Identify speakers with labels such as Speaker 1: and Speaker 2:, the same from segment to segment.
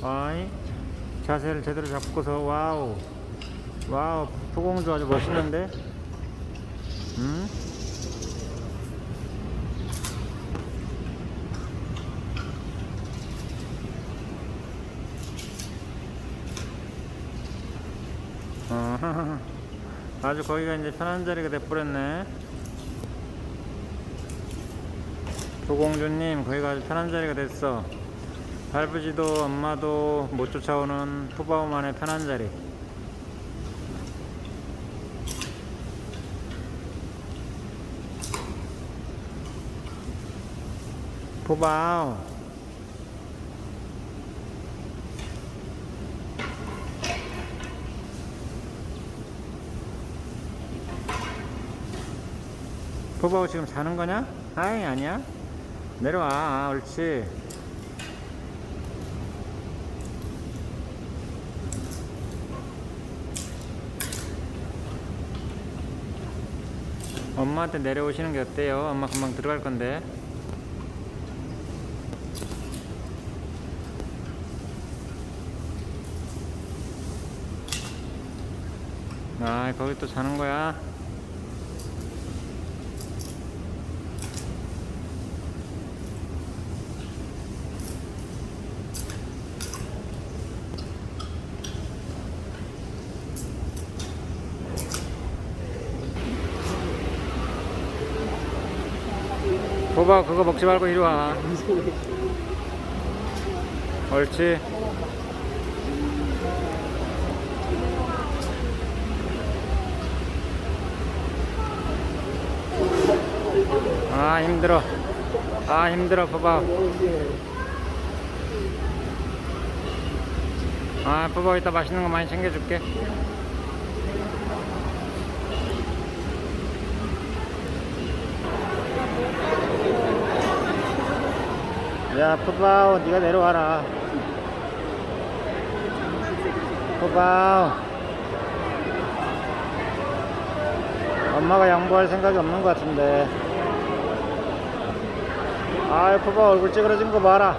Speaker 1: 아이, 자세를 제대로 잡고서. 와우, 와우, 푸공주 아주 멋있는데. 응? 아주 거기가 이제 편한 자리가 돼버렸네. 조공주님, 거기가 아주 편한 자리가 됐어. 할아버지도 엄마도 못 쫓아오는 푸바오만의 편한 자리. 푸바오. 푸바오 지금 자는 거냐? 아이, 아니야. 내려와. 아, 옳지. 엄마한테 내려오시는 게 어때요? 엄마 금방 들어갈 건데. 아, 거기 또 자는 거야? 푸바오, 그거 먹지 말고 이리 와. 옳지. 아, 힘들어. 아, 힘들어, 푸바오. 아, 푸바오 이따 맛있는 거 많이 챙겨줄게. 야, 푸바오, 네가 내려와라. 푸바오, 엄마가 양보할 생각이 없는 것 같은데. 아이, 푸바오 얼굴 찌그러진 거 봐라.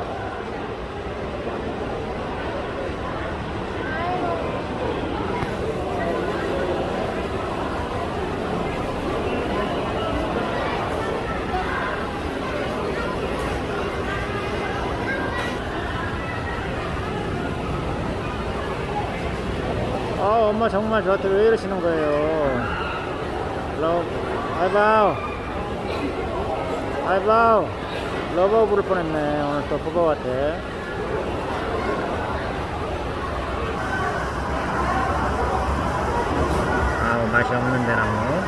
Speaker 1: 아, 엄마 정말 저한테 왜 이러시는 거예요? 아이바오, 아이바오, 러버 부를 뻔했네. 오늘 또 푸바오한테. 아, 맛이 없는 대나무.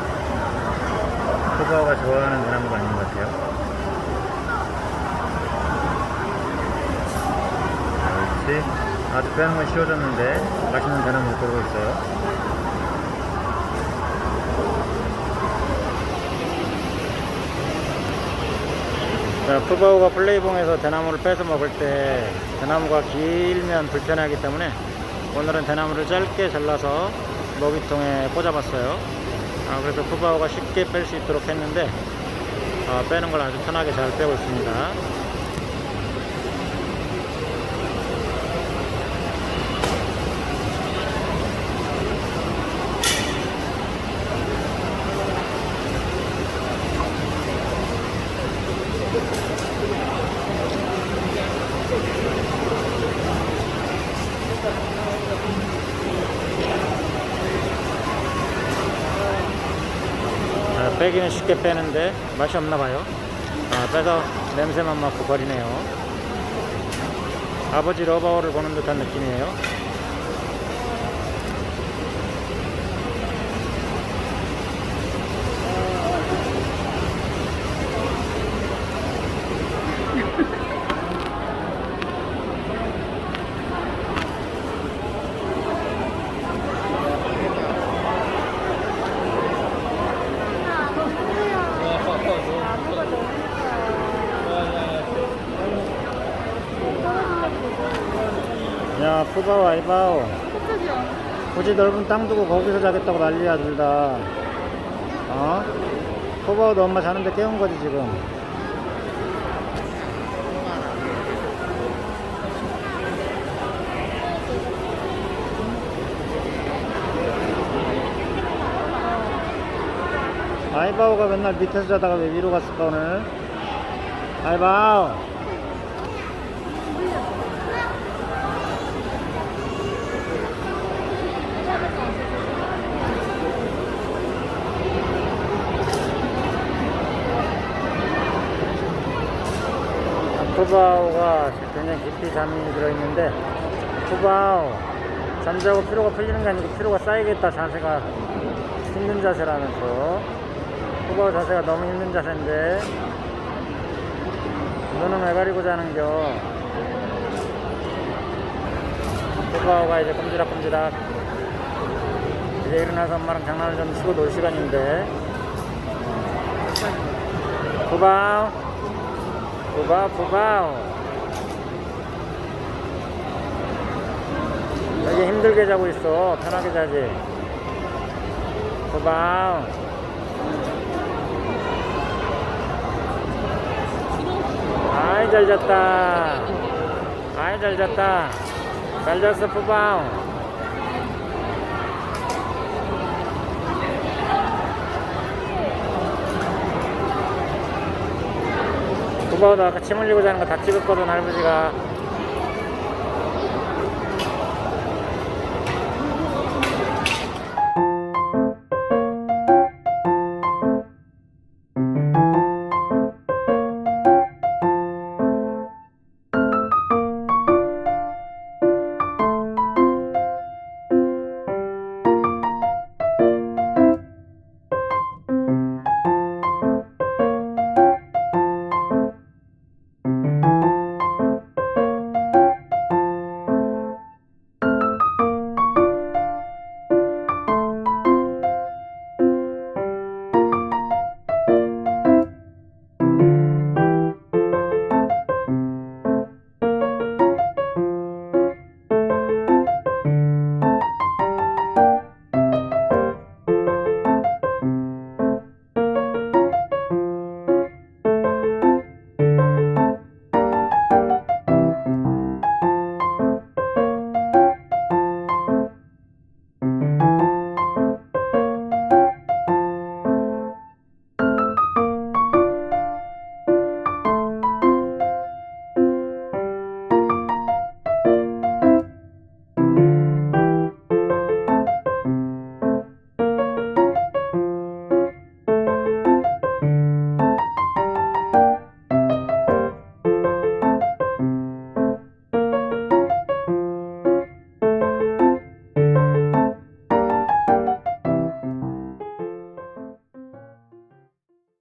Speaker 1: 푸바오가 좋아하는 대나무가 아닌 것 같아요. 그렇지. 아주 빼는 건 쉬워졌는데 맛있는 대나무를 고르고 있어요. 자, 푸바오가 플레이봉에서 대나무를 빼서 먹을 때 대나무가 길면 불편하기 때문에 오늘은 대나무를 짧게 잘라서 먹이통에 꽂아봤어요. 그래서 푸바오가 쉽게 뺄 수 있도록 했는데 빼는 걸 아주 편하게 잘 빼고 있습니다. 빼기는 쉽게 빼는데 맛이 없나봐요. 빼서 냄새만 맡고 버리네요. 아버지 러바오를 보는 듯한 느낌이에요. 야, 푸바오, 아이바오. 굳이 넓은 땅 두고 거기서 자겠다고 난리야, 둘 다. 푸바오도 엄마 자는데 깨운 거지, 지금. 아이바오가 맨날 밑에서 자다가 왜 위로 갔을까 오늘? 아이바오. 푸바오가 굉장히 깊이 잠이 들어있는데, 푸바오 잠자고 피로가 풀리는 게 아니고 피로가 쌓이겠다. 자세가 힘든 자세라면서. 푸바오 자세가 너무 힘든 자세인데 눈은 왜 가리고 자는겨. 푸바오가 이제 꼼지락꼼지락 이제 일어나서 엄마랑 장난을 좀 치고 놀 시간인데. 푸바오 푸바오 여기 힘들게 자고 있어. 편하게 자지. 푸바오. 아이 잘 잤다. 아이 잘 잤다. 잘 잤어 푸바오. 푸바오도 아까 침 흘리고 자는 거 다 찍었거든 할아버지가.